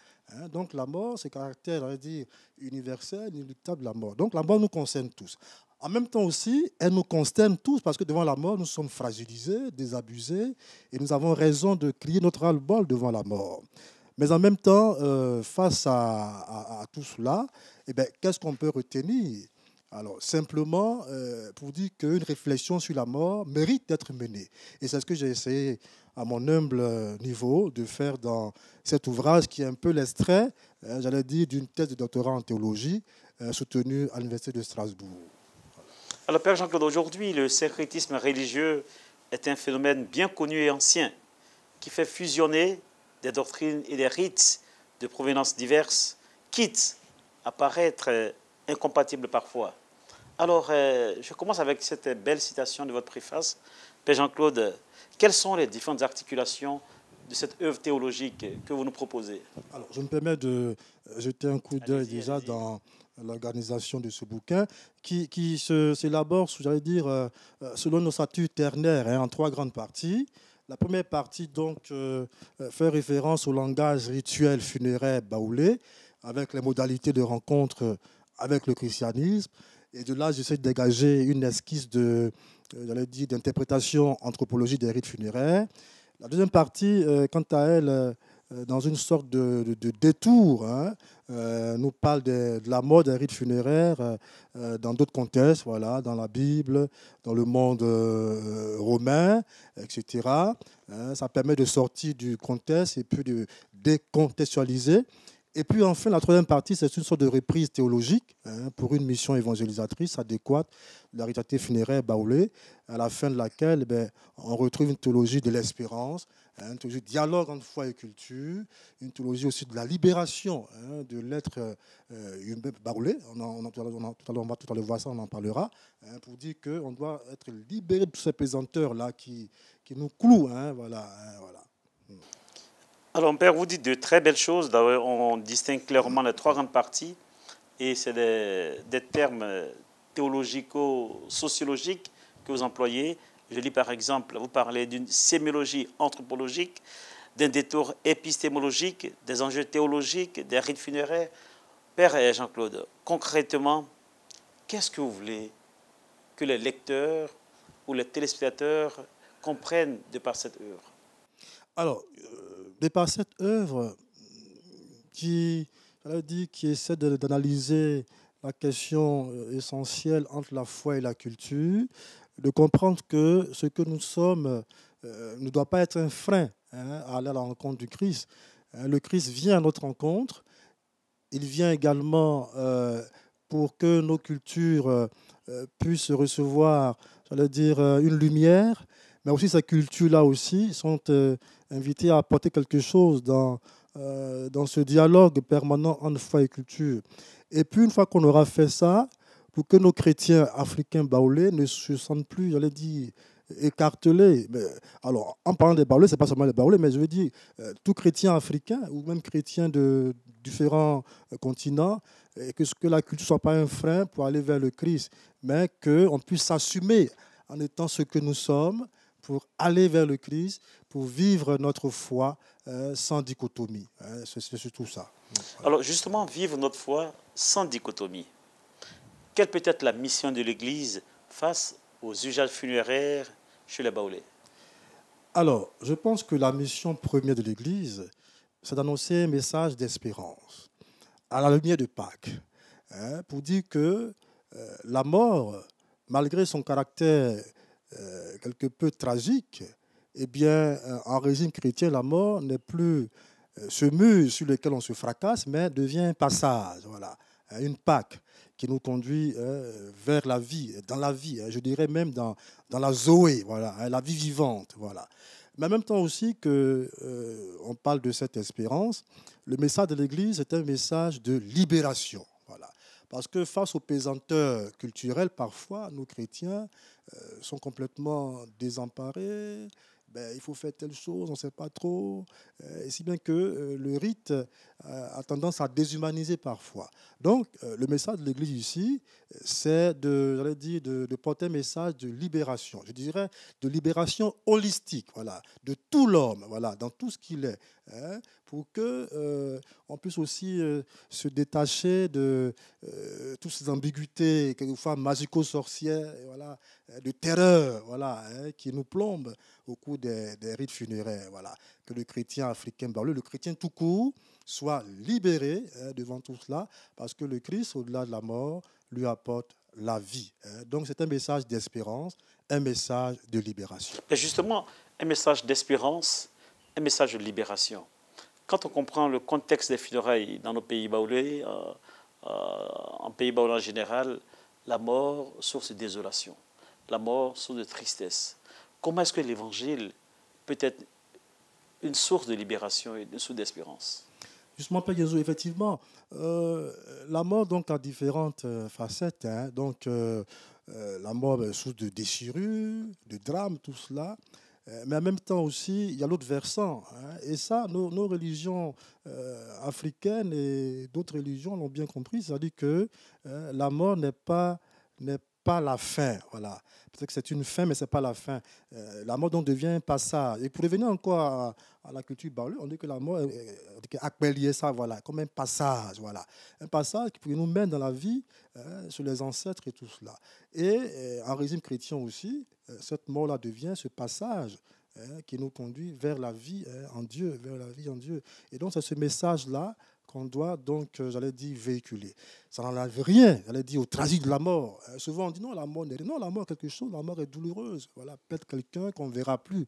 Donc la mort, c'est caractère, on va dire, universel, inéluctable, la mort. Donc la mort nous concerne tous. En même temps aussi, elle nous consterne tous parce que devant la mort, nous sommes fragilisés, désabusés et nous avons raison de crier notre ras-le-bol devant la mort. Mais en même temps, face à tout cela, eh bien, qu'est-ce qu'on peut retenir? Alors, simplement, pour dire qu'une réflexion sur la mort mérite d'être menée. Et c'est ce que j'ai essayé, à mon humble niveau, de faire dans cet ouvrage qui est un peu l'extrait, j'allais dire, d'une thèse de doctorat en théologie soutenue à l'Université de Strasbourg. Alors, Père Jean-Claude, aujourd'hui, le syncrétisme religieux est un phénomène bien connu et ancien qui fait fusionner des doctrines et des rites de provenance diverses, quitte à paraître incompatibles parfois. Alors, je commence avec cette belle citation de votre préface. Père Jean-Claude, quelles sont les différentes articulations de cette œuvre théologique que vous nous proposez? Alors, je me permets de jeter un coup d'œil déjà dans l'organisation de ce bouquin qui s'élabore, j'allais dire, selon nos statuts ternaires, en 3 grandes parties. La première partie, donc, fait référence au langage rituel funéraire baoulé, avec les modalités de rencontre avec le christianisme. Et de là, j'essaie de dégager une esquisse d'interprétation anthropologique des rites funéraires. La deuxième partie, quant à elle, dans une sorte de détour, nous parle de la mort des rites funéraires dans d'autres contextes, voilà, dans la Bible, dans le monde romain, etc. Ça permet de sortir du contexte et puis de décontextualiser. Et puis enfin, la troisième partie, c'est une sorte de reprise théologique pour une mission évangélisatrice adéquate de la ritualité funéraire baoulée, à la fin de laquelle on retrouve une théologie de l'espérance, une théologie de dialogue entre foi et culture, une théologie aussi de la libération de l'être humain baoulé. On va tout à l'heure voir ça, on en parlera, pour dire qu'on doit être libéré de tous ces pesanteurs-là qui nous clouent. Voilà. Alors, Père, vous dites de très belles choses. On distingue clairement les 3 grandes parties. Et c'est des termes théologico-sociologiques que vous employez. Je lis par exemple, vous parlez d'une sémiologie anthropologique, d'un détour épistémologique, des enjeux théologiques, des rites funéraires. Père Jean-Claude, concrètement, qu'est-ce que vous voulez que les lecteurs ou les téléspectateurs comprennent de par cette œuvre? Alors, de par cette œuvre qui essaie d'analyser la question essentielle entre la foi et la culture, de comprendre que ce que nous sommes ne doit pas être un frein à aller à la rencontre du Christ. Le Christ vient à notre rencontre. Il vient également pour que nos cultures puissent recevoir, une lumière, mais aussi ces cultures-là aussi sont invitées à apporter quelque chose dans ce dialogue permanent entre foi et culture. Et puis, une fois qu'on aura fait ça, pour que nos chrétiens africains baoulés ne se sentent plus, écartelés. Mais, alors, en parlant des baoulés, ce n'est pas seulement les baoulés, mais je veux dire, tout chrétien africain ou même chrétien de différents continents, et que la culture ne soit pas un frein pour aller vers le Christ, mais qu'on puisse s'assumer en étant ce que nous sommes, pour aller vers le Christ, pour vivre notre foi sans dichotomie. C'est surtout ça. Alors justement, vivre notre foi sans dichotomie. Quelle peut être la mission de l'Église face aux usages funéraires chez les Baoulés? Alors, je pense que la mission première de l'Église, c'est d'annoncer un message d'espérance, à la lumière de Pâques, pour dire que la mort, malgré son caractère quelque peu tragique, eh bien, en régime chrétien, la mort n'est plus ce mur sur lequel on se fracasse, mais devient un passage, voilà, une Pâque qui nous conduit vers la vie, dans la vie, je dirais même dans la Zoé, voilà, la vie vivante, voilà. Mais en même temps aussi qu'on parle de cette espérance, le message de l'Église est un message de libération, voilà. Parce que face aux pesanteurs culturels, parfois, nos chrétiens sont complètement désemparés, il faut faire telle chose, on ne sait pas trop. Et si bien que le rite a tendance à déshumaniser parfois. Donc, le message de l'Église ici, c'est de porter un message de libération. Je dirais de libération holistique, voilà, de tout l'homme, voilà, dans tout ce qu'il est, hein, pour que on puisse aussi se détacher de toutes ces ambiguïtés, quelquefois magico-sorcières, voilà, de terreur, voilà, hein, qui nous plombent au cours des rites funéraires, voilà. Que le chrétien africain, le chrétien tout court, soit libéré devant tout cela, parce que le Christ, au-delà de la mort, lui apporte la vie. Donc c'est un message d'espérance, un message de libération. Et justement, un message d'espérance, un message de libération. Quand on comprend le contexte des funérailles dans nos pays baoulés, en pays baoulés en général, la mort, source de désolation, la mort, source de tristesse. Comment est-ce que l'Évangile peut être une source de libération et une source d'espérance? Justement, Père Jésus, effectivement, la mort donc, a différentes facettes. Hein. Donc, la mort est source de déchirure, de drame, tout cela. Mais en même temps aussi, il y a l'autre versant. Hein. Et ça, nos religions africaines et d'autres religions l'ont bien compris. C'est-à-dire que la mort n'est pas la fin. Voilà. Peut-être que c'est une fin, mais ce n'est pas la fin. La mort donc devient un passage. Et pour revenir encore à la culture baoulée, on dit que la mort est ça, voilà, comme un passage. Voilà. Un passage qui nous mène dans la vie, sur les ancêtres et tout cela. Et en régime chrétien aussi, cette mort-là devient ce passage qui nous conduit vers la vie en Dieu, vers la vie en Dieu. Et donc, c'est ce message-là qu'on doit donc, véhiculer. Ça n'enlève rien, au tragique de la mort. Souvent, on dit non, la mort est quelque chose, la mort est douloureuse. Voilà, peut-être quelqu'un qu'on ne verra plus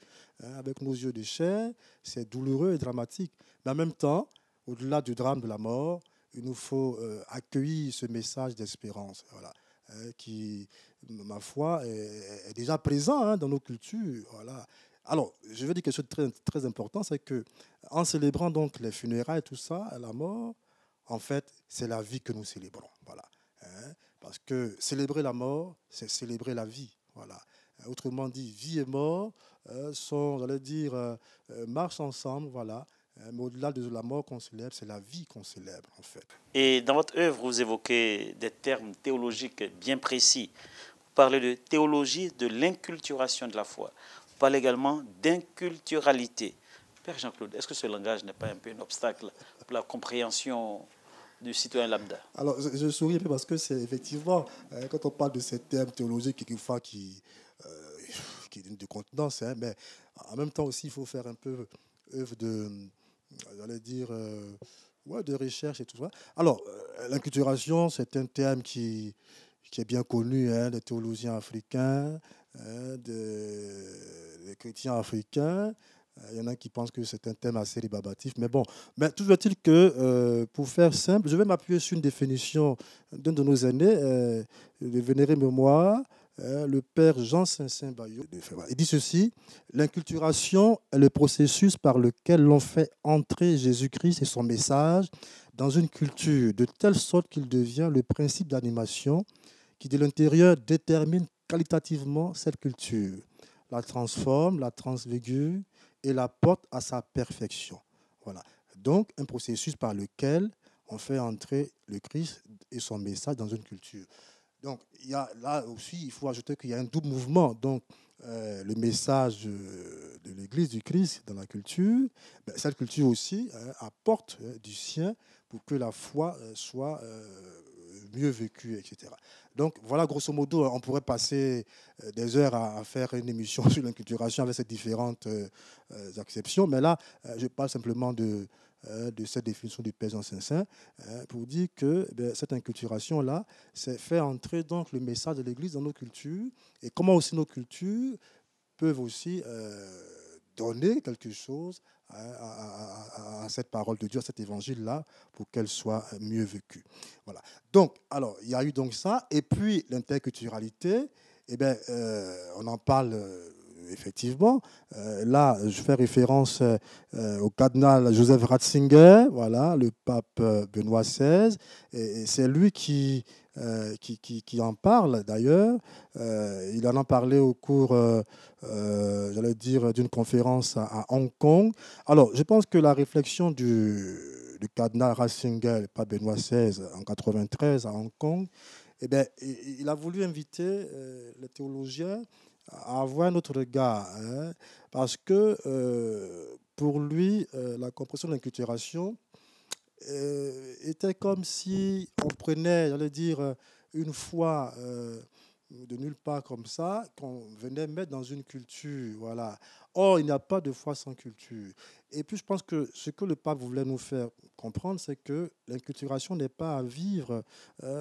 avec nos yeux de chair, c'est douloureux et dramatique. Mais en même temps, au-delà du drame de la mort, il nous faut accueillir ce message d'espérance, voilà, qui, ma foi, est déjà présent dans nos cultures. Voilà. Alors, je veux dire quelque chose de très, très important, c'est que en célébrant donc les funérailles et tout ça, la mort, en fait, c'est la vie que nous célébrons. Voilà. Parce que célébrer la mort, c'est célébrer la vie. Voilà. Autrement dit, vie et mort marchent ensemble. Voilà. Mais au-delà de la mort qu'on célèbre, c'est la vie qu'on célèbre, en fait. Et dans votre œuvre, vous évoquez des termes théologiques bien précis. Vous parlez de théologie de l'inculturation de la foi. Vous parlez également d'inculturalité. Père Jean-Claude, est-ce que ce langage n'est pas un peu un obstacle pour la compréhension du citoyen lambda? Alors, je souris un peu parce que c'est effectivement, quand on parle de ces termes théologiques, quelquefois qui donnent de contenance, mais en même temps aussi, il faut faire un peu œuvre de recherche et tout ça. Alors, l'inculturation, c'est un terme qui est bien connu des théologiens africains, des chrétiens africains. Il y en a qui pensent que c'est un thème assez rébarbatif. Mais bon, toujours est-il que, pour faire simple, je vais m'appuyer sur une définition d'un de nos aînés, le vénéré mémoire, le père Jean Saint-Bayot. Il dit ceci: l'inculturation est le processus par lequel l'on fait entrer Jésus-Christ et son message dans une culture, de telle sorte qu'il devient le principe d'animation qui, de l'intérieur, détermine qualitativement cette culture, la transforme, la transfigure et la porte à sa perfection. Voilà. Donc, un processus par lequel on fait entrer le Christ et son message dans une culture. Donc, là aussi, il faut ajouter qu'il y a un double mouvement. Donc, le message de l'Église du Christ dans la culture, cette culture aussi apporte du sien pour que la foi soit mieux vécue, etc. Donc, voilà, grosso modo, on pourrait passer des heures à faire une émission sur l'inculturation avec ces différentes acceptions. Mais là, je parle simplement de cette définition du Père Jean Saint-Saint pour dire que cette inculturation-là, c'est faire entrer donc le message de l'Église dans nos cultures et comment aussi nos cultures peuvent aussi donner quelque chose à cette parole de Dieu, à cet évangile-là, pour qu'elle soit mieux vécue. Voilà. Donc, alors, il y a eu donc ça. Et puis, l'interculturalité, on en parle effectivement, là, je fais référence au cardinal Joseph Ratzinger, voilà, le pape Benoît XVI, et c'est lui qui en parle d'ailleurs. Il en a parlé au cours, j'allais dire, d'une conférence à Hong Kong. Alors, je pense que la réflexion du cardinal Ratzinger, le pape Benoît XVI, en 93 à Hong Kong, eh bien, il a voulu inviter les théologiens à avoir un autre regard, hein, parce que pour lui, la compréhension de l'inculturation était comme si on prenait, j'allais dire, une foi de nulle part comme ça, qu'on venait mettre dans une culture. Voilà. Or, il n'y a pas de foi sans culture. Et puis, je pense que ce que le pape voulait nous faire comprendre, c'est que l'inculturation n'est pas à vivre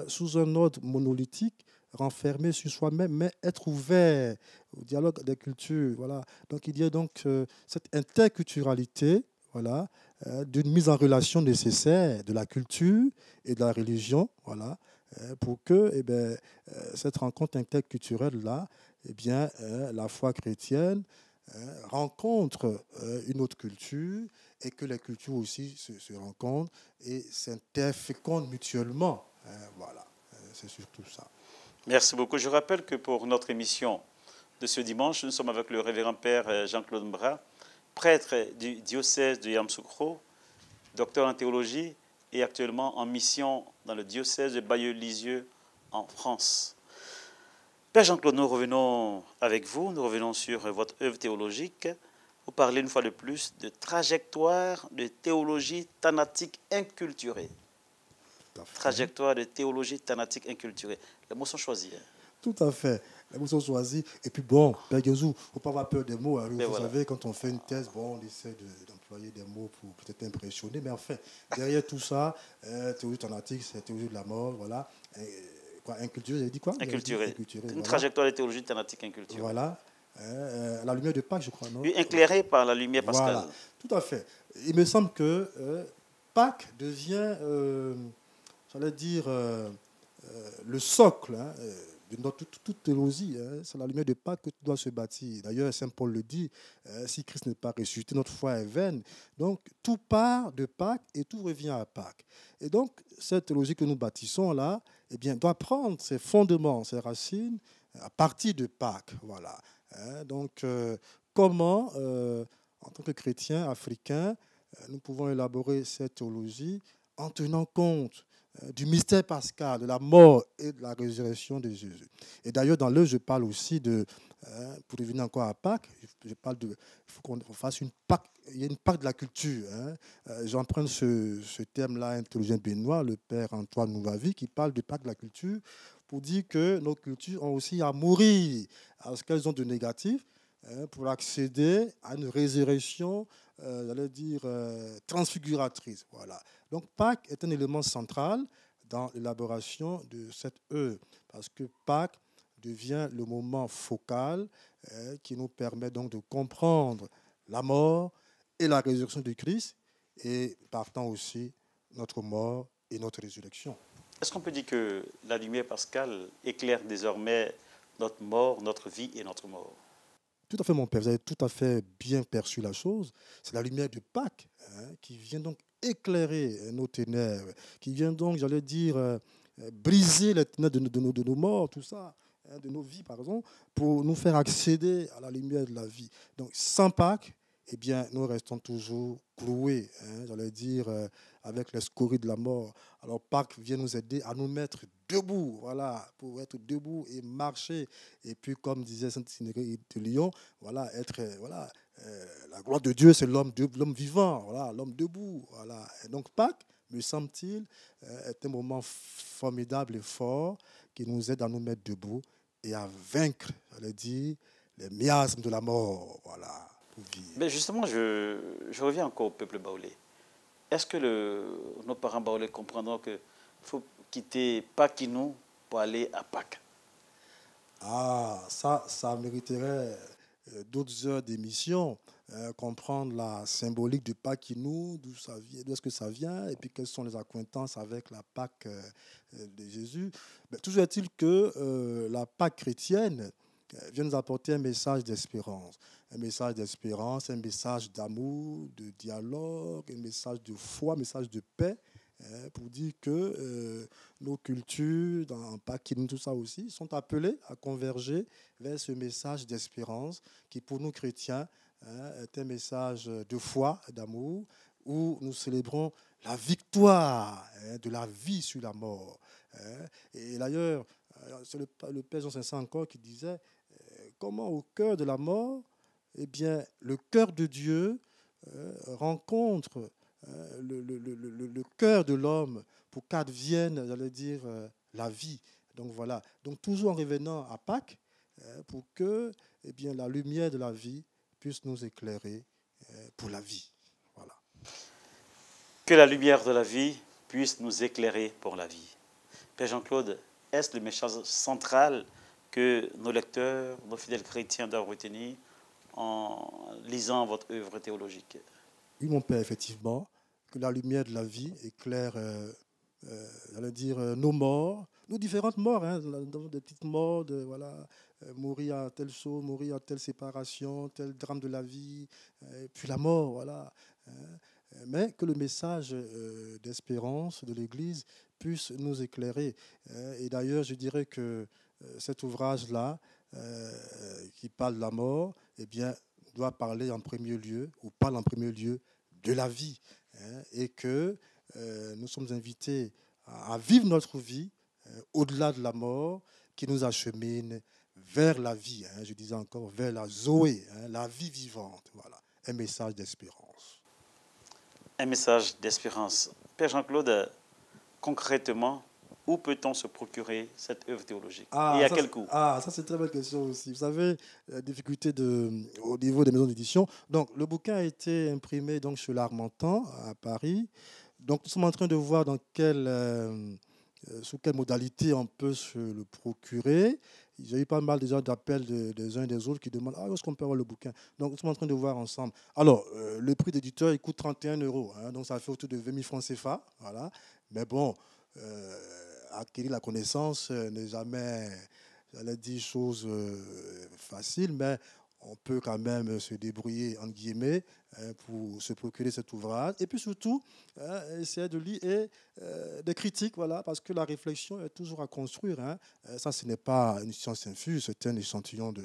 sous un ordre monolithique, renfermé sur soi-même, mais être ouvert au dialogue des cultures. Voilà. Donc, il y a donc cette interculturalité, voilà, d'une mise en relation nécessaire de la culture et de la religion, voilà, pour que eh bien, cette rencontre interculturelle-là, eh bien, la foi chrétienne rencontre une autre culture et que les cultures aussi se rencontrent et s'interfécondent mutuellement. Voilà, c'est surtout ça. Merci beaucoup. Je rappelle que pour notre émission de ce dimanche, nous sommes avec le révérend père Jean-Claude Mbra, prêtre du diocèse de Yamoussoukro, docteur en théologie et actuellement en mission dans le diocèse de Bayeux-Lisieux en France. Père Jean-Claude, nous revenons avec vous, nous revenons sur votre œuvre théologique. Vous parlez une fois de plus de trajectoire de théologie thanatique inculturée. Trajectoire de théologie thanatique inculturée. Les mots sont choisis. Hein. Tout à fait. Les mots sont choisis. Et puis bon, Père Guézou, il ne faut pas avoir peur des mots. Hein. Vous voilà. savez, quand on fait une thèse, bon, on essaie d'employer des mots pour peut-être impressionner. Mais enfin, derrière tout ça, théologie thanatique, c'est théologie de la mort, voilà. Quoi, inculturée, vous avez dit quoi? Inculturée. Une voilà. trajectoire de théologie thanatique inculturée. Voilà. À la lumière de Pâques, je crois, non? Oui, éclairée par la lumière pascale. Voilà, tout à fait. Il me semble que Pâques devient, j'allais dire, le socle hein, de notre toute théologie. Hein. C'est la lumière de Pâques que tout doit se bâtir. D'ailleurs, Saint Paul le dit, si Christ n'est pas ressuscité, notre foi est vaine. Donc, tout part de Pâques et tout revient à Pâques. Et donc, cette théologie que nous bâtissons là, eh bien, doit prendre ses fondements, ses racines à partir de Pâques. Voilà. Hein. Donc, comment, en tant que chrétiens africains, nous pouvons élaborer cette théologie en tenant compte du mystère pascal, de la mort et de la résurrection de Jésus. Et d'ailleurs, dans l'œuvre, je parle aussi de, pour revenir encore à Pâques, je parle de, il faut qu'on fasse une Pâques, il y a une Pâques de la culture. Hein. J'emprunte ce terme-là, un théologien béninois, le père Antoine Nouvavi, qui parle de Pâques de la culture, pour dire que nos cultures ont aussi à mourir à ce qu'elles ont de négatif, pour accéder à une résurrection, j'allais dire, transfiguratrice. Voilà. Donc Pâques est un élément central dans l'élaboration de cette œuvre, parce que Pâques devient le moment focal qui nous permet donc de comprendre la mort et la résurrection de Christ, et partant aussi notre mort et notre résurrection. Est-ce qu'on peut dire que la lumière pascale éclaire désormais notre mort, notre vie et notre mort? Tout à fait, mon père, vous avez tout à fait bien perçu la chose. C'est la lumière de Pâques qui vient donc éclairer nos ténèbres, qui vient donc, j'allais dire, briser les ténèbres de nos morts, tout ça, de nos vies, par exemple, pour nous faire accéder à la lumière de la vie. Donc, sans Pâques, eh bien, nous restons toujours cloués, j'allais dire, avec les scories de la mort. Alors, Pâques vient nous aider à nous mettre debout, voilà, pour être debout et marcher. Et puis, comme disait Saint Irénée de Lyon, voilà, être, voilà, la gloire de Dieu, c'est l'homme vivant, voilà, l'homme debout, voilà. Et donc, Pâques, me semble-t-il, est un moment formidable et fort qui nous aide à nous mettre debout et à vaincre, j'allais dire, les miasmes de la mort, voilà. Mais justement, je reviens encore au peuple baoulé. Est-ce que nos parents baoulés comprendront qu'il faut quitter Paquinou pour aller à Pâques? Ah, ça mériterait d'autres heures d'émission, comprendre la symbolique de Paquinou, d'où est-ce que ça vient, et puis quelles sont les accointances avec la Pâque de Jésus. Mais toujours est-il que la Pâque chrétienne vient nous apporter un message d'espérance. Un message d'espérance, un message d'amour, de dialogue, un message de foi, un message de paix, pour dire que nos cultures, dans Pakin, tout ça aussi, sont appelées à converger vers ce message d'espérance qui, pour nous chrétiens, est un message de foi, d'amour, où nous célébrons la victoire de la vie sur la mort. Et d'ailleurs, c'est le Père Jean Saint encore qui disait comment au cœur de la mort, eh bien, le cœur de Dieu rencontre le cœur de l'homme pour qu'advienne, j'allais dire, la vie. Donc voilà. Donc toujours en revenant à Pâques, pour que eh bien, la lumière de la vie puisse nous éclairer pour la vie. Voilà. Que la lumière de la vie puisse nous éclairer pour la vie. Père Jean-Claude, est-ce le message central que nos lecteurs, nos fidèles chrétiens doivent retenir en lisant votre œuvre théologique? Oui, mon Père, effectivement, que la lumière de la vie éclaire, j'allais dire, nos morts, nos différentes morts, des petites morts, voilà, mourir à telle chose, mourir à telle séparation, tel drame de la vie, et puis la mort, voilà. Mais que le message d'espérance de l'Église puisse nous éclairer. Et d'ailleurs, je dirais que cet ouvrage-là, qui parle de la mort, eh bien, doit parler en premier lieu, ou parle en premier lieu, de la vie. Et que nous sommes invités à vivre notre vie au-delà de la mort, qui nous achemine vers la vie. Je disais encore, vers la Zoé, la vie vivante. Voilà, un message d'espérance. Un message d'espérance. Père Jean-Claude, concrètement, où peut-on se procurer cette œuvre théologique? Et à quel coût? Ça c'est une très belle question aussi. Vous savez, la difficulté au niveau des maisons d'édition. Donc, le bouquin a été imprimé donc, chez l'Harmentan, à Paris. Donc, nous sommes en train de voir sous quelle modalité on peut se le procurer. J'ai eu pas mal déjà d'appels des uns et des autres qui demandent où est-ce qu'on peut avoir le bouquin. Donc, nous sommes en train de voir ensemble. Alors, le prix d'éditeur, il coûte 31 €. Donc, ça fait autour de 20 000 francs CFA. Voilà. Mais bon, acquérir la connaissance n'est jamais, j'allais dire, chose facile, mais on peut quand même se débrouiller, entre guillemets, pour se procurer cet ouvrage. Et puis surtout, essayer de lire des critiques, voilà, parce que la réflexion est toujours à construire. Ça, ce n'est pas une science infuse, c'est un échantillon de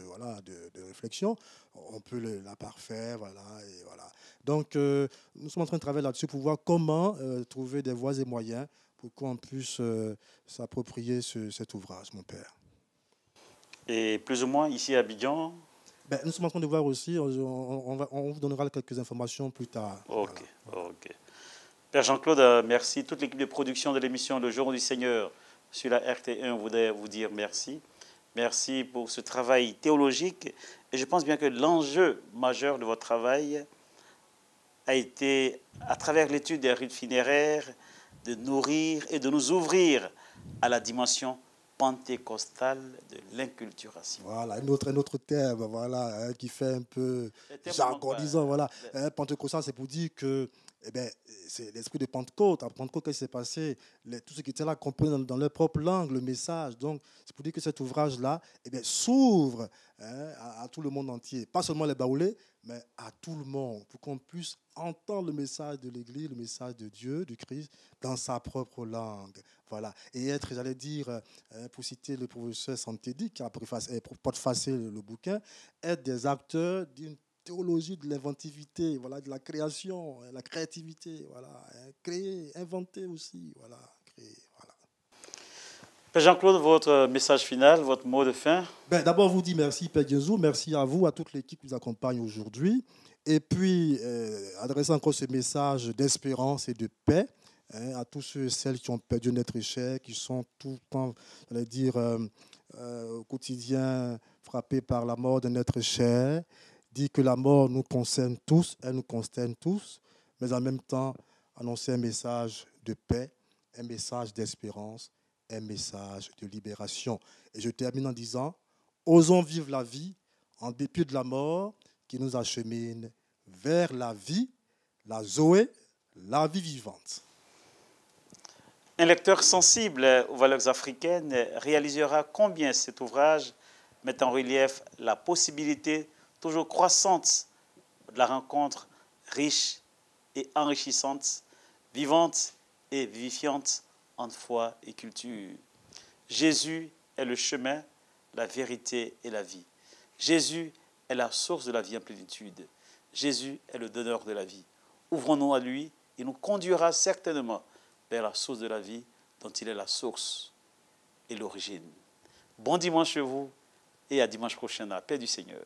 réflexion. On peut la parfaire, voilà, et voilà. Donc, nous sommes en train de travailler là-dessus pour voir comment trouver des voies et moyens pour qu'on puisse s'approprier cet ouvrage, mon père. Et plus ou moins ici à Abidjan? Nous sommes en train de voir aussi, on vous donnera quelques informations plus tard. Ok, voilà. Ok. Père Jean-Claude, merci. Toute l'équipe de production de l'émission Le Jour du Seigneur sur la RT1 voudrait vous dire merci. Merci pour ce travail théologique. Et je pense bien que l'enjeu majeur de votre travail a été, à travers l'étude des rites funéraires, de nourrir et de nous ouvrir à la dimension pentecostale de l'inculturation. Voilà, un autre terme, voilà, qui fait un peu jargonisant. Voilà. Pentecostal, c'est pour dire que c'est l'esprit de Pentecôte. À Pentecôte, qu'est-ce qui s'est passé? Tous ceux qui étaient là comprennent dans leur propre langue le message. Donc, c'est pour dire que cet ouvrage-là s'ouvre à tout le monde entier. Pas seulement les Baoulés, mais à tout le monde, pour qu'on puisse entendre le message de l'Église, le message de Dieu, du Christ, dans sa propre langue. Voilà. Et être, j'allais dire, pour citer le professeur Santédi, qui a préfacé le bouquin, être des acteurs d'une théologie de l'inventivité, voilà, de la création, la créativité, voilà, créer, inventer aussi, voilà, créer, voilà. Père Jean-Claude, votre message final, votre mot de fin? D'abord, vous dis merci, Père Jésus, merci à vous, à toute l'équipe qui nous accompagne aujourd'hui. Et puis, adresser encore ce message d'espérance et de paix à tous ceux et celles qui ont perdu notre cher, qui sont tout le temps, j'allais dire, au quotidien frappés par la mort de notre cher. Dit que la mort nous concerne tous, elle nous consterne tous, mais en même temps, annoncer un message de paix, un message d'espérance, un message de libération. Et je termine en disant, osons vivre la vie en dépit de la mort qui nous achemine vers la vie, la Zoé, la vie vivante. Un lecteur sensible aux valeurs africaines réalisera combien cet ouvrage met en relief la possibilité toujours croissante de la rencontre riche et enrichissante, vivante et vivifiante entre foi et culture. Jésus est le chemin, la vérité et la vie. Jésus est la source de la vie en plénitude. Jésus est le donneur de la vie. Ouvrons-nous à lui, il nous conduira certainement vers la source de la vie dont il est la source et l'origine. Bon dimanche à vous et à dimanche prochain à la paix du Seigneur.